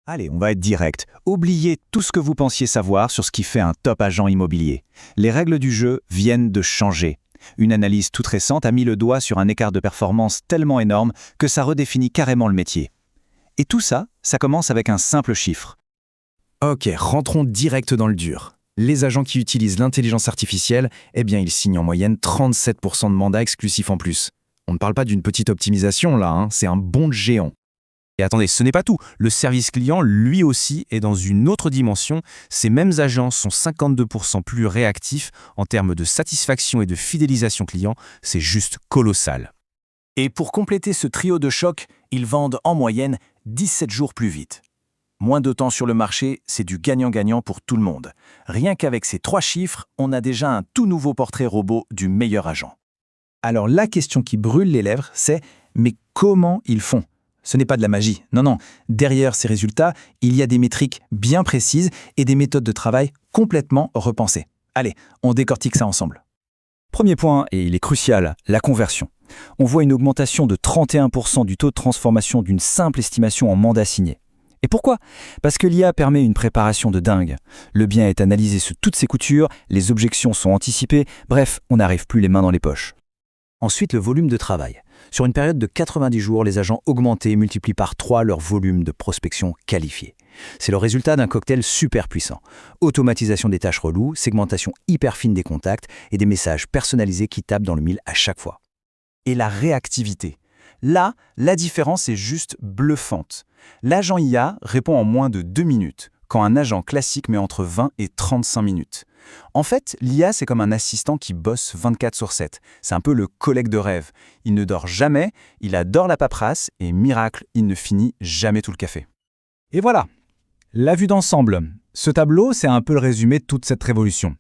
Allez, on va être direct. Oubliez tout ce que vous pensiez savoir sur ce qui fait un top agent immobilier. Les règles du jeu viennent de changer. Une analyse toute récente a mis le doigt sur un écart de performance tellement énorme que ça redéfinit carrément le métier. Et tout ça, ça commence avec un simple chiffre. Ok, rentrons direct dans le dur. Les agents qui utilisent l'intelligence artificielle, ils signent en moyenne 37% de mandats exclusifs en plus. On ne parle pas d'une petite optimisation là, c'est un bond de géant. Et attendez, ce n'est pas tout. Le service client, lui aussi, est dans une autre dimension. Ces mêmes agents sont 52% plus réactifs en termes de satisfaction et de fidélisation client. C'est juste colossal. Et pour compléter ce trio de choc, ils vendent en moyenne 17 jours plus vite. Moins de temps sur le marché, c'est du gagnant-gagnant pour tout le monde. Rien qu'avec ces 3 chiffres, on a déjà un tout nouveau portrait robot du meilleur agent. Alors la question qui brûle les lèvres, c'est « mais comment ils font ?» Ce n'est pas de la magie. Non. Derrière ces résultats, il y a des métriques bien précises et des méthodes de travail complètement repensées. Allez, on décortique ça ensemble. Premier point, et il est crucial, la conversion. On voit une augmentation de 31% du taux de transformation d'une simple estimation en mandat signé. Et pourquoi ? Parce que l'IA permet une préparation de dingue. Le bien est analysé sous toutes ses coutures, les objections sont anticipées, bref, on n'arrive plus les mains dans les poches. Ensuite, le volume de travail. Sur une période de 90 jours, les agents augmentés et multiplient par 3 leur volume de prospection qualifiée. C'est le résultat d'un cocktail super puissant. Automatisation des tâches reloues, segmentation hyper fine des contacts et des messages personnalisés qui tapent dans le mille à chaque fois. Et la réactivité. Là, la différence est juste bluffante. L'agent IA répond en moins de 2 minutes, quand un agent classique met entre 20 et 35 minutes. En fait, l'IA, c'est comme un assistant qui bosse 24/7. C'est un peu le collègue de rêve. Il ne dort jamais, il adore la paperasse et miracle, il ne finit jamais tout le café. Et voilà, la vue d'ensemble. Ce tableau, c'est un peu le résumé de toute cette révolution.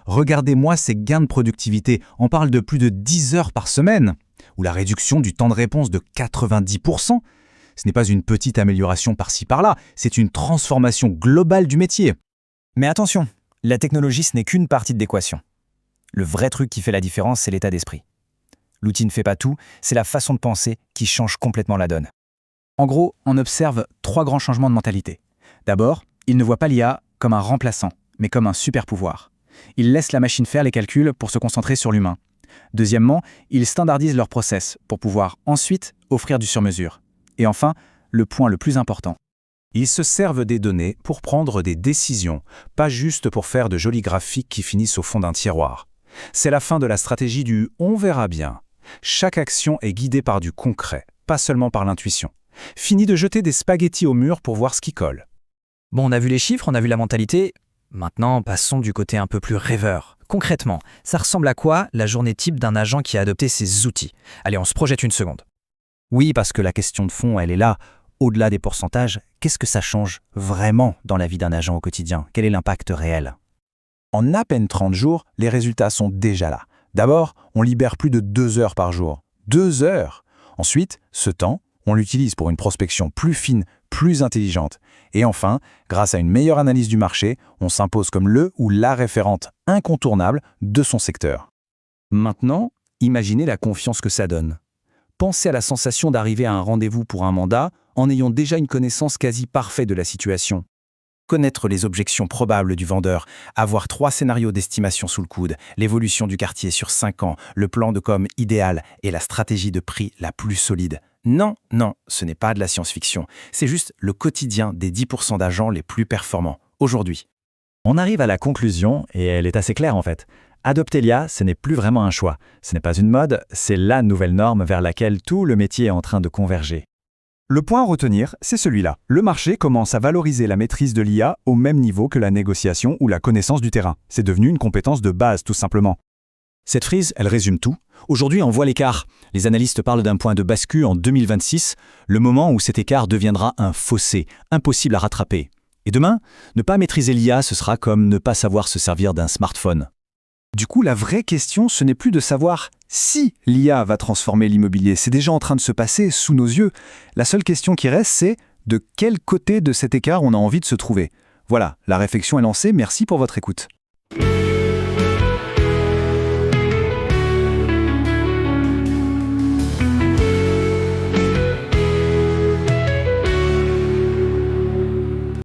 Regardez-moi ces gains de productivité. On parle de plus de 10 heures par semaine, ou la réduction du temps de réponse de 90%. Ce n'est pas une petite amélioration par-ci par-là, c'est une transformation globale du métier. Mais attention, la technologie, ce n'est qu'une partie de l'équation. Le vrai truc qui fait la différence, c'est l'état d'esprit. L'outil ne fait pas tout, c'est la façon de penser qui change complètement la donne. En gros, on observe 3 grands changements de mentalité. D'abord, ils ne voient pas l'IA comme un remplaçant, mais comme un super pouvoir. Ils laissent la machine faire les calculs pour se concentrer sur l'humain. Deuxièmement, ils standardisent leur process pour pouvoir ensuite offrir du sur-mesure. Et enfin, le point le plus important. Ils se servent des données pour prendre des décisions, pas juste pour faire de jolis graphiques qui finissent au fond d'un tiroir. C'est la fin de la stratégie du « on verra bien ». Chaque action est guidée par du concret, pas seulement par l'intuition. Fini de jeter des spaghettis au mur pour voir ce qui colle. Bon, on a vu les chiffres, on a vu la mentalité. Maintenant, passons du côté un peu plus rêveur. Concrètement, ça ressemble à quoi la journée type d'un agent qui a adopté ces outils ? Allez, on se projette une seconde. Oui, parce que la question de fond, elle est là. Au-delà des pourcentages, qu'est-ce que ça change vraiment dans la vie d'un agent au quotidien ? Quel est l'impact réel ? En à peine 30 jours, les résultats sont déjà là. D'abord, on libère plus de 2 heures par jour. 2 heures ! Ensuite, ce temps, on l'utilise pour une prospection plus fine, plus intelligente. Et enfin, grâce à une meilleure analyse du marché, on s'impose comme le ou la référente incontournable de son secteur. Maintenant, imaginez la confiance que ça donne. Pensez à la sensation d'arriver à un rendez-vous pour un mandat en ayant déjà une connaissance quasi parfaite de la situation. Connaître les objections probables du vendeur, avoir 3 scénarios d'estimation sous le coude, l'évolution du quartier sur 5 ans, le plan de com idéal et la stratégie de prix la plus solide. Non, ce n'est pas de la science-fiction. C'est juste le quotidien des 10% d'agents les plus performants, aujourd'hui. On arrive à la conclusion, et elle est assez claire en fait. Adopter l'IA, ce n'est plus vraiment un choix. Ce n'est pas une mode, c'est la nouvelle norme vers laquelle tout le métier est en train de converger. Le point à retenir, c'est celui-là. Le marché commence à valoriser la maîtrise de l'IA au même niveau que la négociation ou la connaissance du terrain. C'est devenu une compétence de base, tout simplement. Cette frise, elle résume tout. Aujourd'hui, on voit l'écart. Les analystes parlent d'un point de bascule en 2026, le moment où cet écart deviendra un fossé, impossible à rattraper. Et demain, ne pas maîtriser l'IA, ce sera comme ne pas savoir se servir d'un smartphone. Du coup, la vraie question, ce n'est plus de savoir si l'IA va transformer l'immobilier. C'est déjà en train de se passer sous nos yeux. La seule question qui reste, c'est de quel côté de cet écart on a envie de se trouver. Voilà, la réflexion est lancée. Merci pour votre écoute.